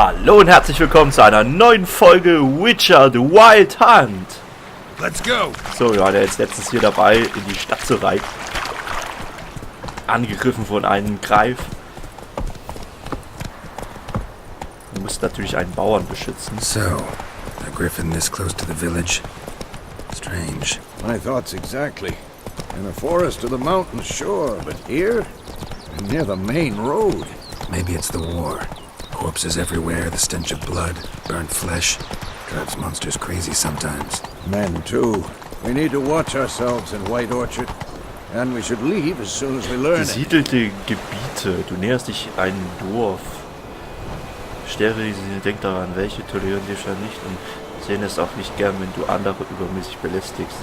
Hallo und herzlich willkommen zu einer neuen Folge Witcher The Wild Hunt. Let's go. So, wir waren ja jetzt letztens hier dabei, in die Stadt zu reiten. Angegriffen von einem Greif. Wir mussten natürlich einen Bauern beschützen. So, a griffin this close to the village? Strange. My thoughts exactly. In the forest or the mountains, sure, but here? Near the main road. Maybe it's the war. Corpses everywhere, the stench of blood, burnt flesh. Drives monsters crazy sometimes. Men, too. We need to watch ourselves in White Orchard. And we should leave as soon as we learn it. Besiedelte Gebiete. Du näherst dich einem Dorf. Sterilisieren, denk daran, welche tolerieren dich ja nicht und sehen es auch nicht gern, wenn du andere übermäßig belästigst.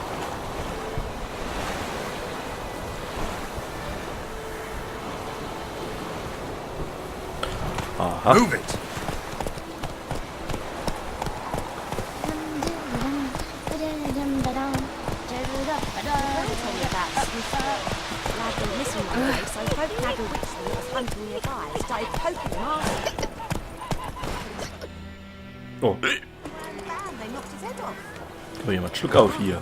Aha. Move it! Oh. Oh, jemand Schluck auf hier.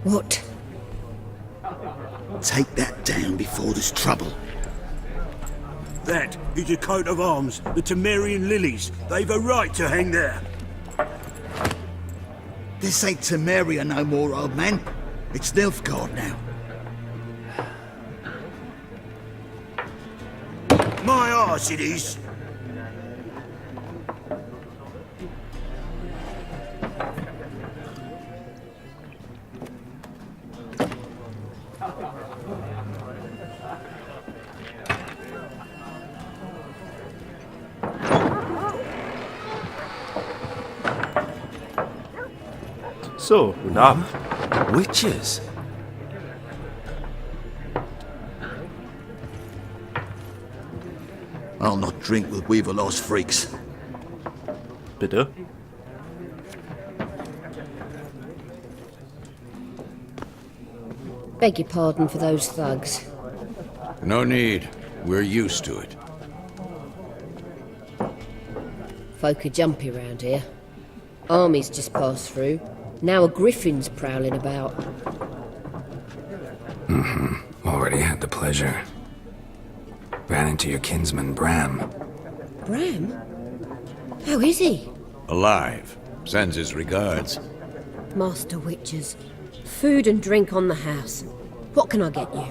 What? Take that down before there's trouble. That is a coat of arms, the Temerian lilies. They've a right to hang there. This ain't Temeria no more, old man. It's Nilfgaard now. My arse it is. So, guten Abend. Witches? I'll not drink with Weaverlost freaks. Bitte. Beg your pardon for those thugs. No need. We're used to it. Folk are jumpy round here. Armies just passed through. Now a griffin's prowling about. Already had the pleasure. Ran into your kinsman, Bram. Bram? How is he? Alive. Sends his regards. Master Witchers. Food and drink on the house. What can I get you?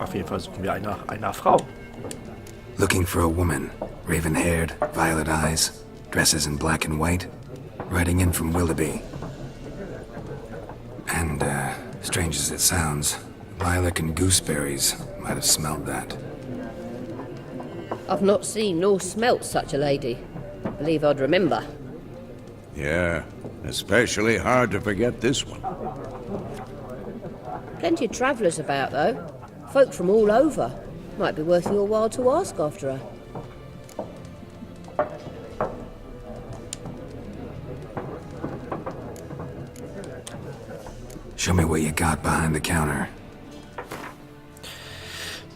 Auf jeden Fall suchen wir einer Frau. Looking for a woman. Raven-haired, violet eyes, dresses in black and white. Riding in from Willoughby. And, strange as it sounds, lilac and gooseberries might have smelled that. I've not seen nor smelt such a lady. Believe I'd remember. Yeah, especially hard to forget this one. Plenty of travellers about, though. Folk from all over. Might be worth your while to ask after her. Show me what you got behind the counter.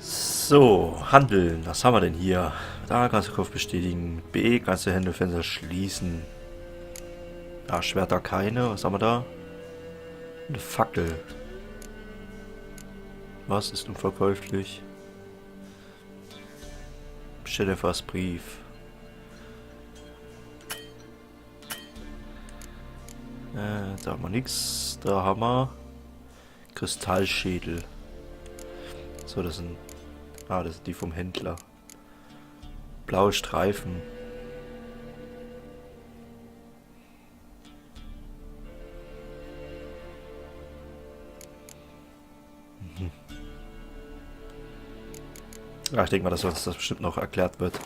So, handeln. Was haben wir denn hier? Da kannst du Kauf bestätigen. B, kannst du Händelfenster schließen. Ja, Schwerter keine. Was haben wir da? Eine Fackel. Was ist unverkäuflich? Bestelle fast Brief. Da haben wir nichts. Da haben wir Kristallschädel. So, das sind das sind die vom Händler. Blaue Streifen. Ja, ich denke mal, dass uns das bestimmt noch erklärt wird.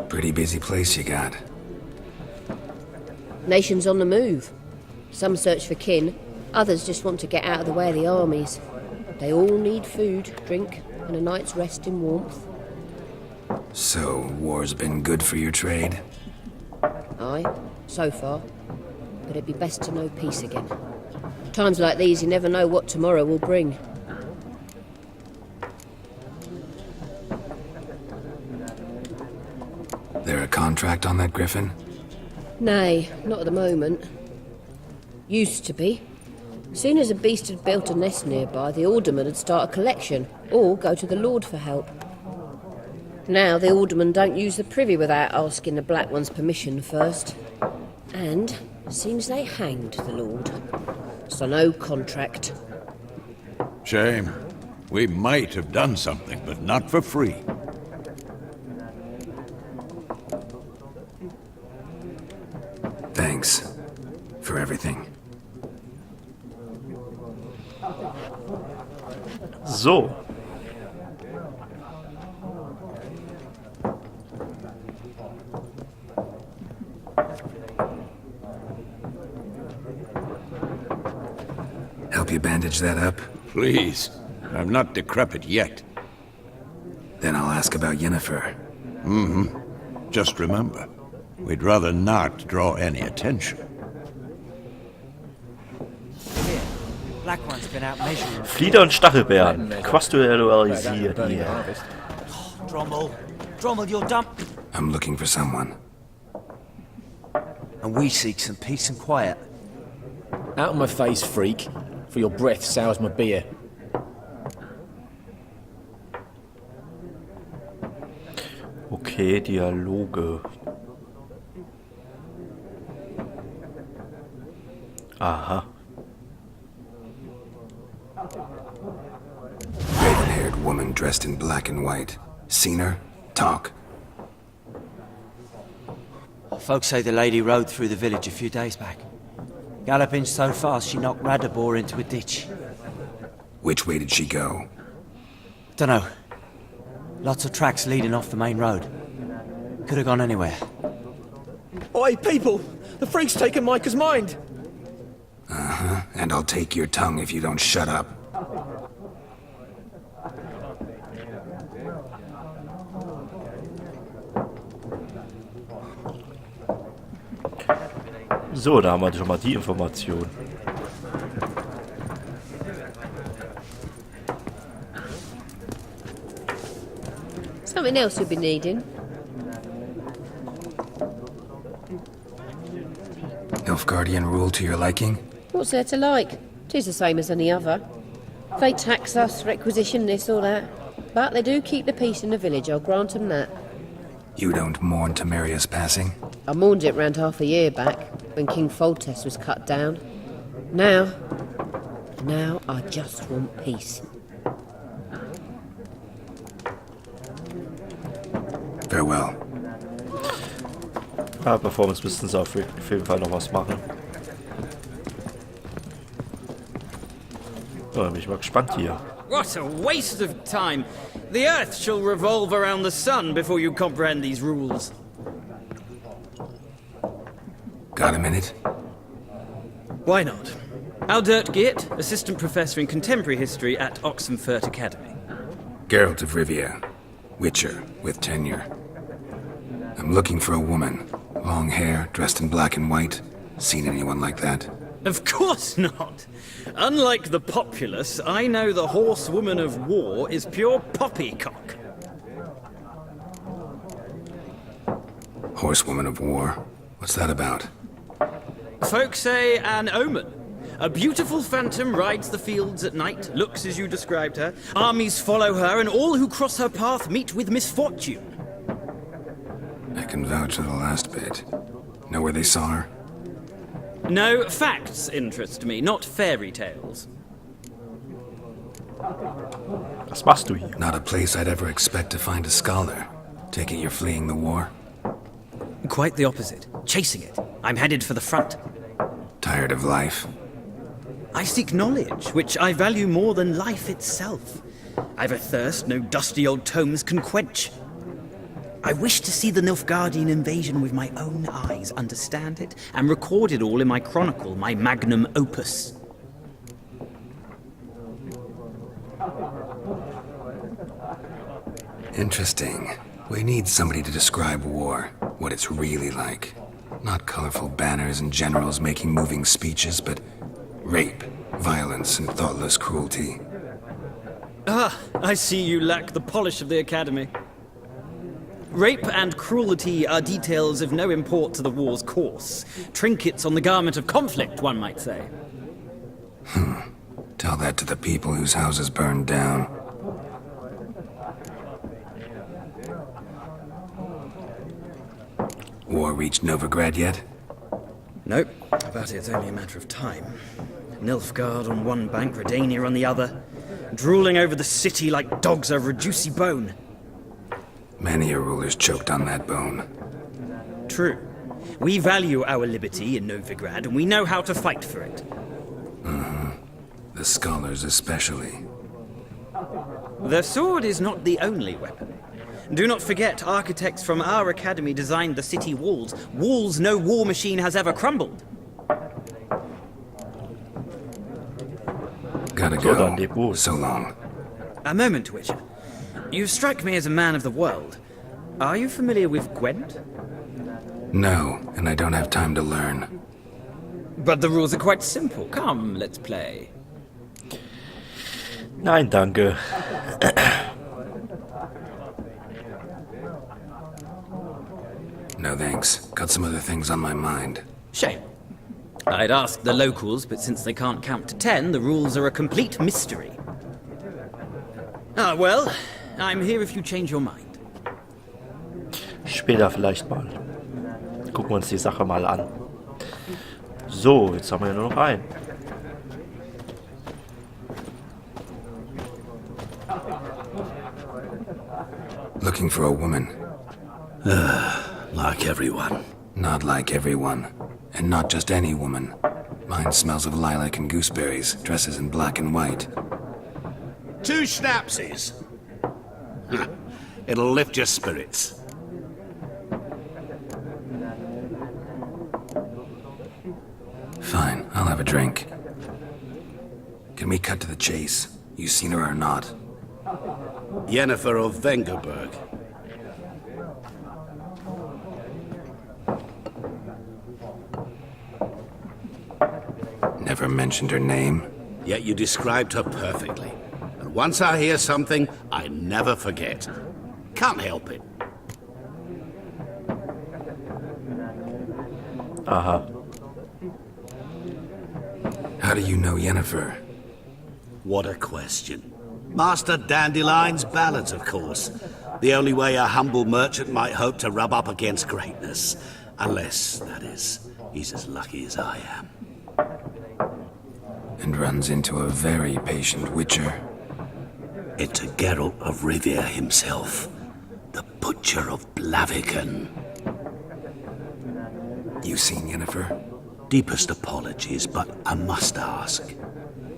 Pretty busy place you got. Nations on the move. Some search for kin, others just want to get out of the way of the armies. They all need food, drink, and a night's rest in warmth. So, war's been good for your trade? Aye, so far. But it'd be best to know peace again. Times like these, you never know what tomorrow will bring. There a contract on that griffin? Nay, not at the moment. Used to be. As soon as a beast had built a nest nearby, the alderman would start a collection, or go to the Lord for help. Now the aldermen don't use the privy without asking the Black One's permission first. And seems they hanged the Lord. So no contract. Shame. We might have done something, but not for free. Thanks for everything. So. Help you bandage that up? Please. I'm not decrepit yet. Then I'll ask about Yennefer. Just remember, we'd rather not draw any attention. Black One's been out measuring. Flieder und Stachelbeeren. Quastualisiert hier. Drommel, Drommel, you're dumb. I'm looking for someone. And we seek some peace and quiet. Out of my face, freak. For your breath sours my beer. Okay, Dialoge. Aha. Raven-haired woman dressed in black and white. Seen her? Talk. Folks say the lady rode through the village a few days back. Galloping so fast she knocked Radabor into a ditch. Which way did she go? Dunno. Lots of tracks leading off the main road. Could have gone anywhere. Oi, people! The freak's taken Micah's mind! Uh-huh. And I'll take your tongue if you don't shut up. So, da haben wir schon mal die Information. Something else you'll be needing. Nilfgaardian rule to your liking? What's there to like? 'Tis the same as any other. They tax us, requisition this or that. But they do keep the peace in the village, I'll grant them that. You don't mourn Temeria's passing? I mourned it round half a year back, when King Foltest was cut down. Now I just want peace. Farewell. Ja, Performance müssten sie auf jeden Fall noch was machen. So, bin ich mal gespannt hier. What a waste of time! The Earth shall revolve around the sun before you comprehend these rules. Got a minute? Why not? Aldert Geert, Assistant Professor in Contemporary History at Oxenfurt Academy. Geralt of Rivia. Witcher, with tenure. I'm looking for a woman. Long hair, dressed in black and white. Seen anyone like that? Of course not! Unlike the populace, I know the horsewoman of war is pure poppycock. Horsewoman of war? What's that about? Folk say an omen. A beautiful phantom rides the fields at night, looks as you described her. Armies follow her, and all who cross her path meet with misfortune. I can vouch for the last bit. Know where they saw her? No, facts interest me, not fairy tales. Was machst du hier? Not a place I'd ever expect to find a scholar. Take it you're fleeing the war? Quite the opposite. Chasing it. I'm headed for the front. Tired of life? I seek knowledge, which I value more than life itself. I've a thirst no dusty old tomes can quench. I wish to see the Nilfgaardian invasion with my own eyes, understand it, and record it all in my chronicle, my magnum opus. Interesting. We need somebody to describe war, what it's really like. Not colorful banners and generals making moving speeches, but rape, violence, and thoughtless cruelty. Ah, I see you lack the polish of the Academy. Rape and cruelty are details of no import to the war's course. Trinkets on the garment of conflict, one might say. Tell that to the people whose houses burned down. War reached Novigrad yet? Nope, but it's only a matter of time. Nilfgaard on one bank, Redania on the other, drooling over the city like dogs over a juicy bone. Many a ruler's choked on that bone. True. We value our liberty in Novigrad, and we know how to fight for it. The scholars especially. The sword is not the only weapon. Do not forget, architects from our academy designed the city walls. Walls no war machine has ever crumbled. Gotta So dann go. leb wohl. So long. A moment, Witcher. You strike me as a man of the world. Are you familiar with Gwent? No, and I don't have time to learn. But the rules are quite simple. Come, let's play. Nein, danke. No thanks. Got some other things on my mind. Shame. I'd ask the locals, but since they can't count to 10, the rules are a complete mystery. Ah, well, I'm here if you change your mind. Später vielleicht mal. Gucken wir uns die Sache mal an. So, jetzt haben wir ja nur noch einen. Looking for a woman. Like everyone. Not like everyone. And not just any woman. Mine smells of lilac and gooseberries, dresses in black and white. 2 schnapsies. It'll lift your spirits. Fine, I'll have a drink. Can we cut to the chase? You seen her or not? Yennefer of Vengerberg. Never mentioned her name. Yet you described her perfectly. And once I hear something, I never forget. Can't help it. Aha. How do you know Yennefer? What a question. Master Dandelion's ballads, of course. The only way a humble merchant might hope to rub up against greatness. Unless, that is, he's as lucky as I am. And runs into a very patient witcher. Into Geralt of Rivia himself. The Butcher of Blaviken. You seen Yennefer? Deepest apologies, but I must ask.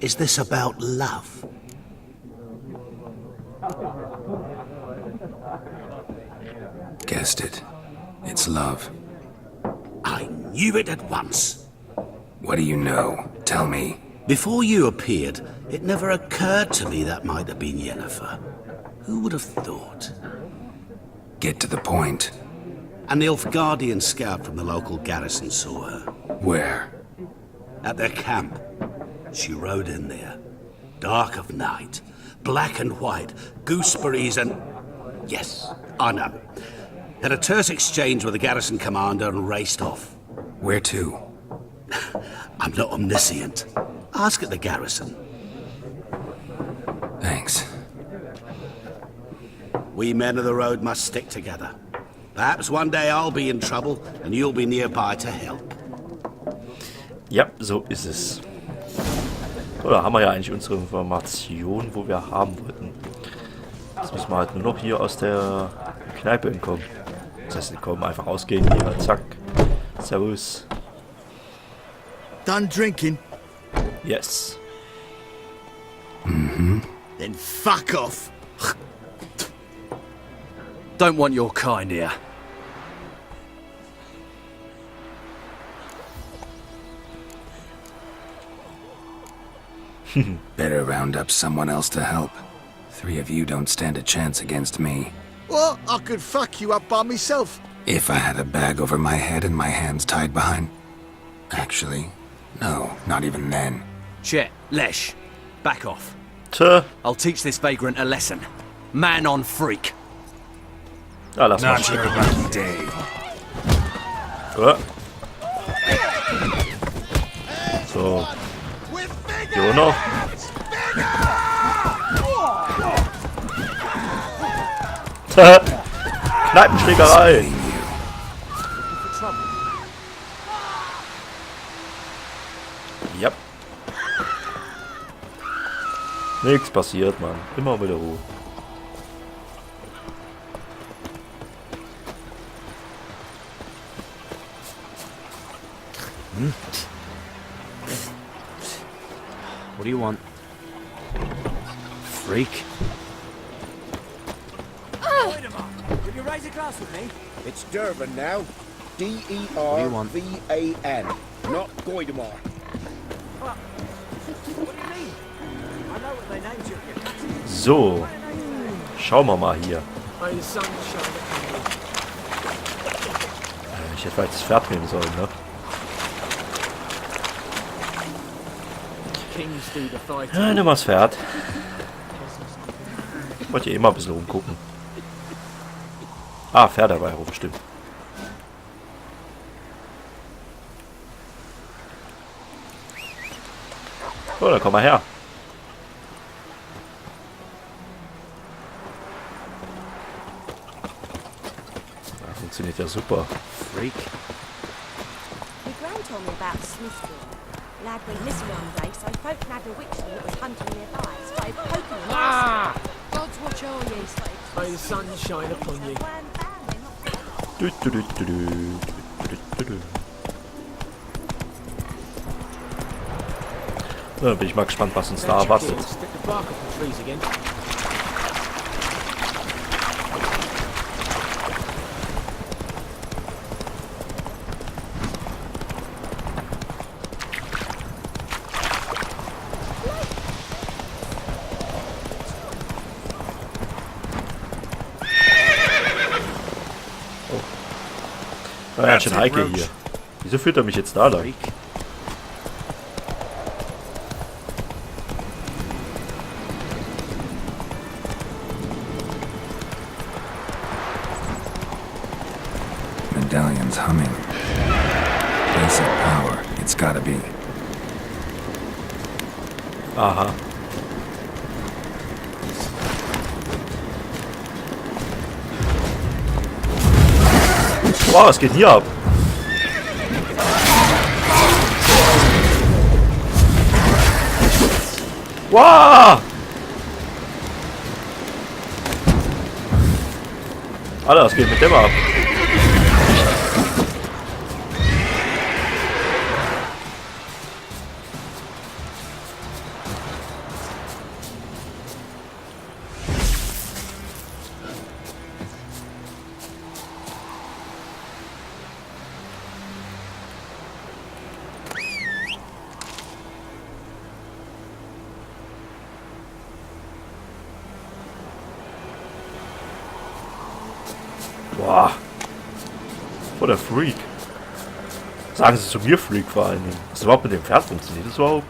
Is this about love? Guessed it. It's love. I knew it at once. What do you know? Tell me. Before you appeared, it never occurred to me that might have been Yennefer. Who would have thought? Get to the point. A Nilfgaardian scout from the local garrison saw her. Where? At their camp. She rode in there. Dark of night. Black and white. Gooseberries and... Yes, I know. Had a terse exchange with the garrison commander and raced off. Where to? I'm not omniscient. Ask at the garrison. Thanks. We men of the road must stick together. Perhaps one day I'll be in trouble and you'll be nearby to help. Ja, so ist es. Oder haben wir ja eigentlich unsere Information, wo wir haben wollten. Jetzt müssen wir halt nur noch hier aus der Kneipe entkommen. Das heißt, wir kommen einfach rausgehen hier, zack. Servus. Done drinking? Yes. Then fuck off. Don't want your kind here. Better round up someone else to help. 3 of you don't stand a chance against me. Well, I could fuck you up by myself. If I had a bag over my head and my hands tied behind... Actually, no, not even then. Chet, Lesh, back off. Tja. I'll teach this vagrant a lesson. Man on freak. Ah, lass mal. Not your lucky day. So. Jo noch. Kneipenschlägerei. Ja. Nichts passiert, Mann. Immer wieder Ruhe. What do you want? Freak. Will you raise a glass with me? It's Durban now. What do you want? D-E-R-V-A-N. Not Goidemar. What do you mean? I know what they named you. So. Schauen wir mal hier. Ich hätte vielleicht das Pferd nehmen sollen, ne? Ja, nimm mal das Pferd. Ich wollte hier immer ein bisschen rumgucken. Ah, Pferd dabei rum, stimmt. So, dann komm mal her. Ja, funktioniert ja super. Freak. My gran told me about Smithfield. Lad went missing one day, so folk nabbed a witchling that was hunting nearby. Started poking him. Ah! God's watch all ye. May the sun shine upon you. Du, du, du, du, du, du, du. Ja, bin ich mal gespannt, was uns da erwartet. Oh. Ganz schön heikel hier. Wieso führt er mich jetzt da lang? Medallion's humming. Basic power, it's gotta be. Aha. Wow, was geht hier ab? Wow! Alter, was geht mit dem ab? Boah. Voll der Freak. Sagen Sie zu mir Freak vor allen Dingen. Was überhaupt mit dem Pferd funktioniert das überhaupt?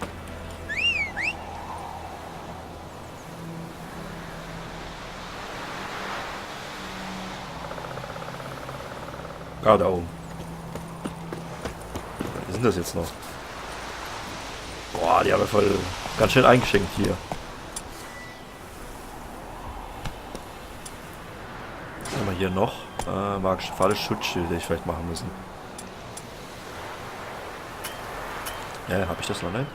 Ah, da oben. Wie sind das jetzt noch? Boah, die haben wir voll ganz schön eingeschenkt hier. Was haben wir hier noch? Magische Falle, Schutzschilde, ich vielleicht machen müssen. Ja, habe ich das noch nicht?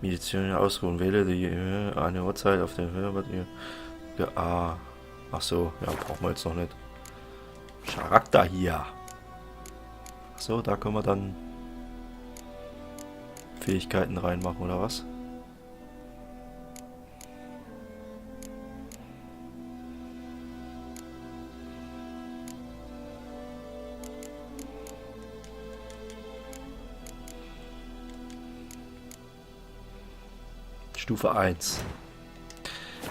Medizin ausruhen, wähle die eine Uhrzeit auf den Hörer. Ja, ach so, ja, brauchen wir jetzt noch nicht. Charakter hier. So, da können wir dann Fähigkeiten reinmachen, oder was? Stufe 1.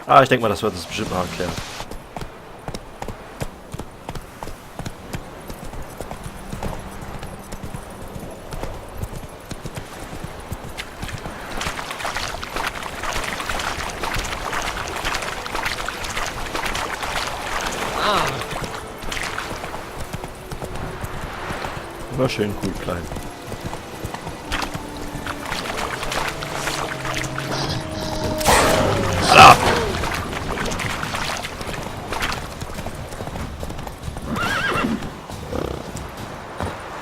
Ah, ich denke mal, das wird es bestimmt mal erklären. Immer schön cool klein. Ah!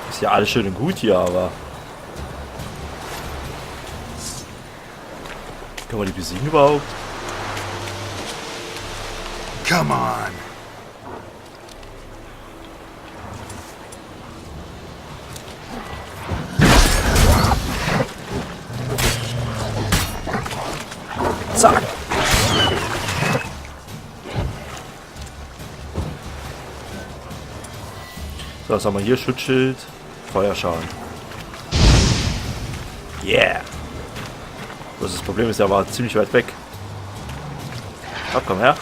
Ist ja alles schön und gut hier, aber... Kann man die besiegen überhaupt? Come on. Zack! So, was haben wir hier? Schutzschild, Feuerschaden. Yeah! Das Problem ist, er war ziemlich weit weg. Ach, komm her.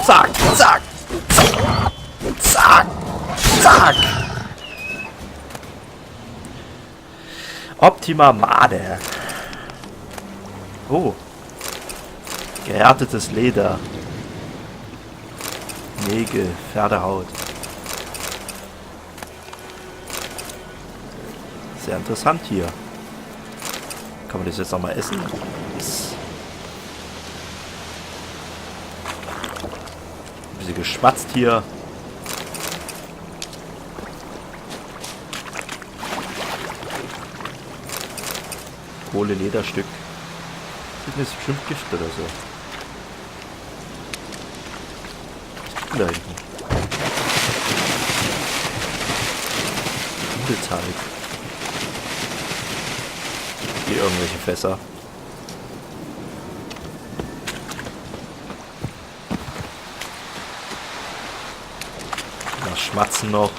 Zack! Zack! Zack! Zack! Zack! Optima Made. Oh. Gehärtetes Leder. Nägel, Pferdehaut. Sehr interessant hier. Kann man das jetzt noch mal essen? Ein bisschen geschmatzt hier. Kohle-Lederstück. Das ist bestimmt Gift oder so. Was ist denn da hinten? Nudelteig. Hier irgendwelche Fässer. Das Schmatzen noch.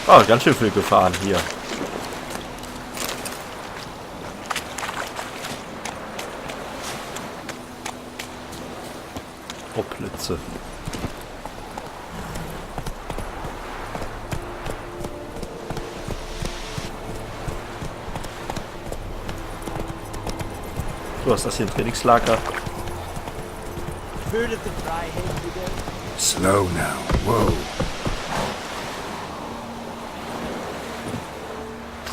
Oh, ganz schön viel gefahren hier. Oh, Blitze. Du hast das hier ein Trainingslager. Slow now. Whoa.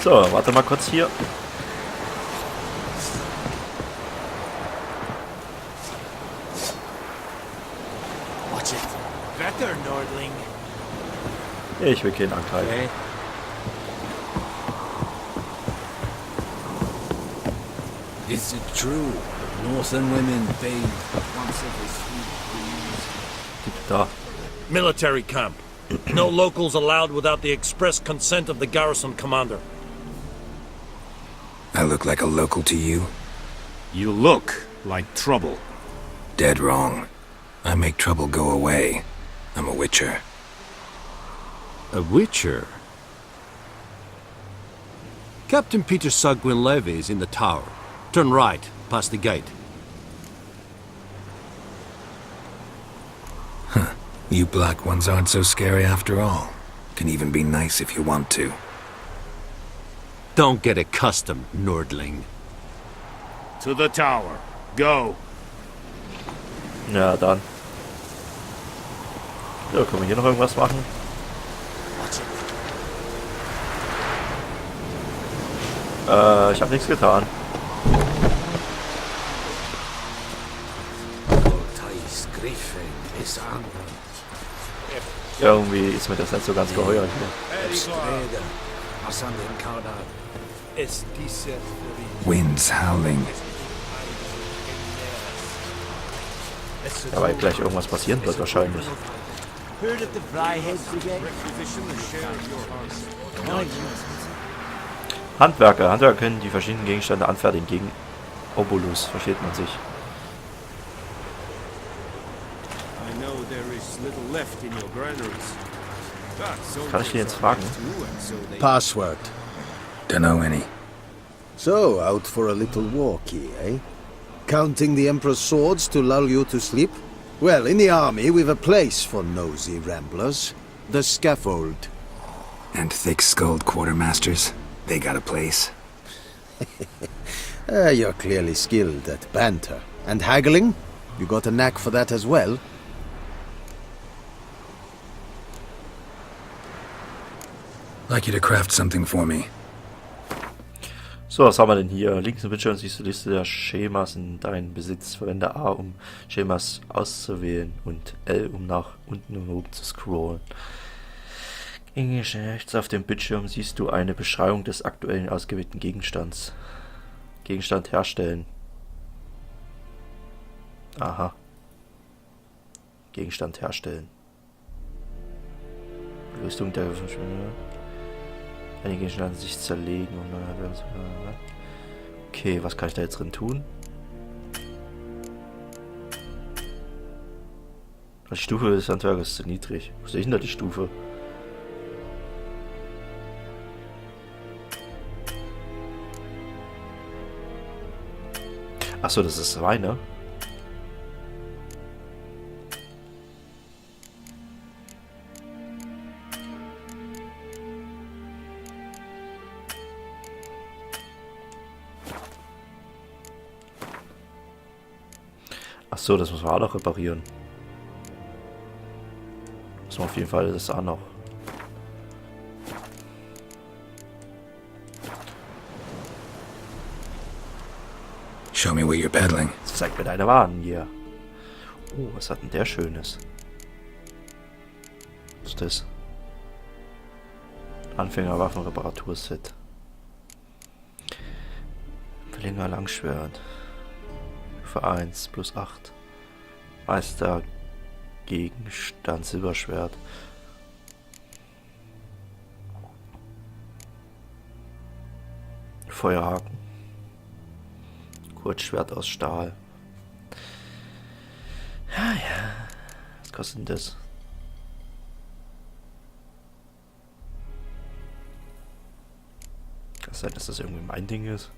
So, warte mal kurz hier. Watch it. Better, Nordling. Ich will keinen angreifen. Okay. Is it true? Northern women bathe once every 3 days. Da. Military camp. No locals allowed without the express consent of the garrison commander. I look like a local to you? You look like trouble. Dead wrong. I make trouble go away. I'm a witcher. A witcher? Captain Peter Sagwin Levy is in the tower. Turn right, past the gate. Huh. You black ones aren't so scary after all. Can even be nice if you want to. Don't get accustomed, Nordling. To the tower. Go. Ja, dann. Ja, können wir hier noch irgendwas machen? Ich habe nichts getan. Irgendwie ist mir das nicht so ganz geheuer hier. Winds howling. Ja, weil gleich irgendwas passieren wird wahrscheinlich. Handwerker. Handwerker können die verschiedenen Gegenstände anfertigen. Obolus, versteht man sich. I know there is little left in your granaries. Kann ich den jetzt fragen? Password. Dunno any. So, out for a little walkie, eh? Counting the Emperor's swords to lull you to sleep? Well, in the army, we've a place for nosy ramblers. The scaffold. And thick-skulled quartermasters? They got a place? You're clearly skilled at banter. And haggling? You got a knack for that as well? Like you to craft something for me. So, was haben wir denn hier? Links im Bildschirm siehst du die Liste der Schemas in deinem Besitz. Verwende A, um Schemas auszuwählen und L, um nach unten und oben zu scrollen. Rechts auf dem Bildschirm siehst du eine Beschreibung des aktuellen ausgewählten Gegenstands. Gegenstand herstellen. Aha. Gegenstand herstellen. Rüstung der einige Gegenstände sich zerlegen und dann okay, was kann ich da jetzt drin tun? Die Stufe des Handwerkers ist zu niedrig. Wo sehe ich denn da die Stufe? Achso, das ist 2, ne? Achso, das muss man auch noch reparieren. Muss man auf jeden Fall das auch noch. Show me where you're peddling. Zeig mir deine Waren hier. Oh, was hat denn der Schönes? Was ist das? Anfängerwaffenreparaturset. Verlänger Langschwert. Für 1 plus 8. Meister Gegenstand Silberschwert. Feuerhaken. Kurzschwert aus Stahl. Ja, ja. Was kostet denn das? Kann es sein, dass das irgendwie mein Ding ist?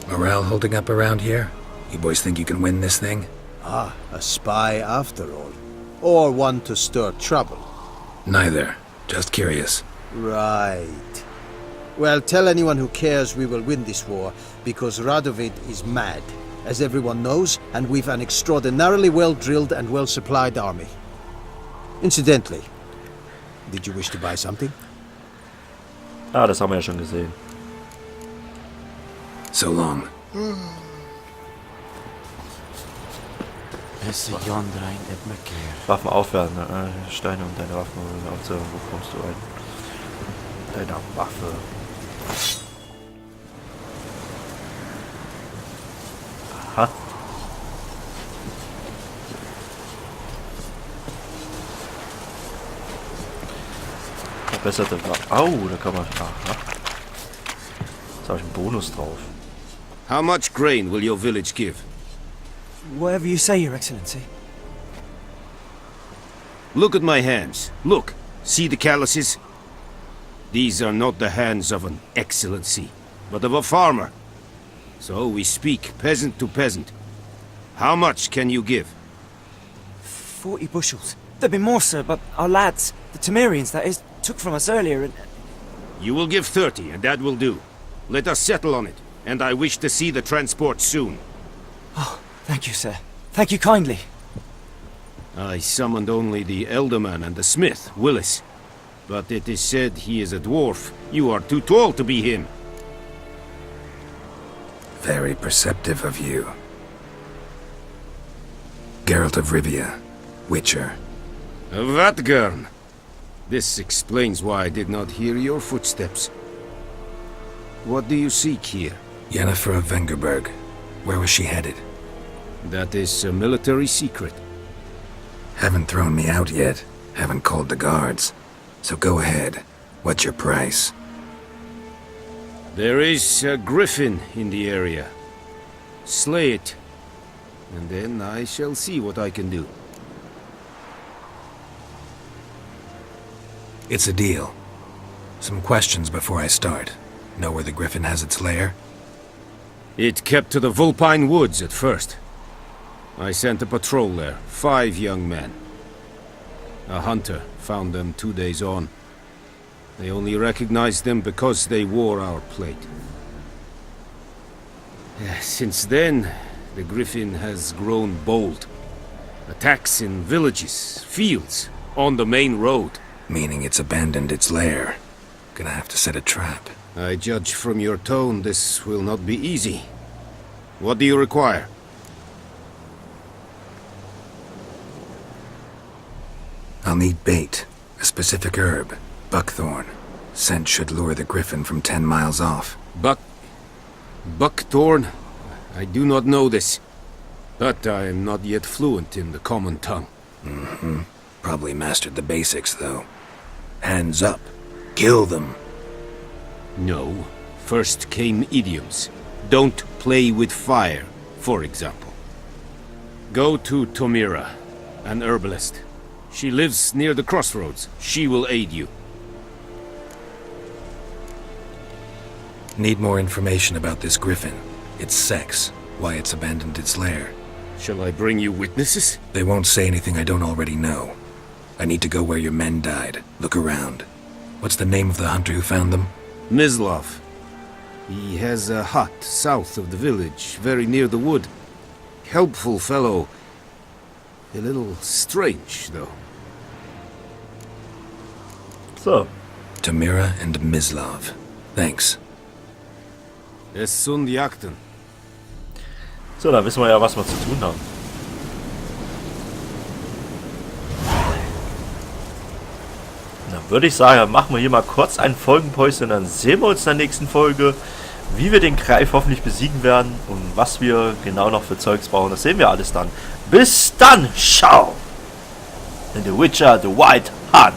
Morale holding up around here? You boys think you can win this thing? Ah, a spy after all. Or one to stir trouble. Neither. Just curious. Right. Well, tell anyone who cares we will win this war, because Radovid is mad, as everyone knows, and we've an extraordinarily well-drilled and well-supplied army. Incidentally, did you wish to buy something? Ah, das haben wir ja schon gesehen. So long. Waffen aufwerten. Steine und deine Waffen. Also, wo kommst du ein? Deine Waffe. Aha. Verbesserte Waffe. Au, da kann man. Aha. Jetzt habe ich einen Bonus drauf. How much grain will your village give? Whatever you say, Your Excellency. Look at my hands. Look. See the calluses? These are not the hands of an excellency, but of a farmer. So we speak peasant to peasant. How much can you give? 40 bushels. There'd be more, sir, but our lads, the Temerians, that is, took from us earlier and... You will give 30, and that will do. Let us settle on it, and I wish to see the transport soon. Oh, thank you, sir. Thank you kindly. I summoned only the Elderman and the smith, Willis. But it is said he is a dwarf. You are too tall to be him. Very perceptive of you. Geralt of Rivia, Witcher. Vatgern! This explains why I did not hear your footsteps. What do you seek here? Yennefer of Vengerberg. Where was she headed? That is a military secret. Haven't thrown me out yet. Haven't called the guards. So go ahead. What's your price? There is a griffin in the area. Slay it, and then I shall see what I can do. It's a deal. Some questions before I start. Know where the griffin has its lair? It kept to the Vulpine Woods at first. I sent a patrol there, 5 young men. A hunter found them 2 days on. They only recognized them because they wore our plate. Since then, the griffin has grown bold. Attacks in villages, fields, on the main road. Meaning it's abandoned its lair. Gonna have to set a trap. I judge from your tone this will not be easy. What do you require? I'll need bait. A specific herb. Buckthorn. Scent should lure the griffin from 10 miles off. Buckthorn? I do not know this. But I am not yet fluent in the common tongue. Mm-hmm. Probably mastered the basics, though. Hands up. Kill them. No. First came idioms. Don't play with fire, for example. Go to Tomira, an herbalist. She lives near the crossroads. She will aid you. Need more information about this griffin. Its sex. Why it's abandoned its lair. Shall I bring you witnesses? They won't say anything I don't already know. I need to go where your men died. Look around. What's the name of the hunter who found them? Mislav. He has a hut south of the village, very near the wood. Helpful fellow. A little strange, though. So. Tamira and Mislav. Thanks. Es sind Jagden. So, da wissen wir ja, was wir zu tun haben. Dann würde ich sagen, machen wir hier mal kurz ein Folgenpäuschen und dann sehen wir uns in der nächsten Folge, wie wir den Greif hoffentlich besiegen werden und was wir genau noch für Zeugs brauchen. Das sehen wir alles dann. Bis dann, ciao! In The Witcher, The White Hunt.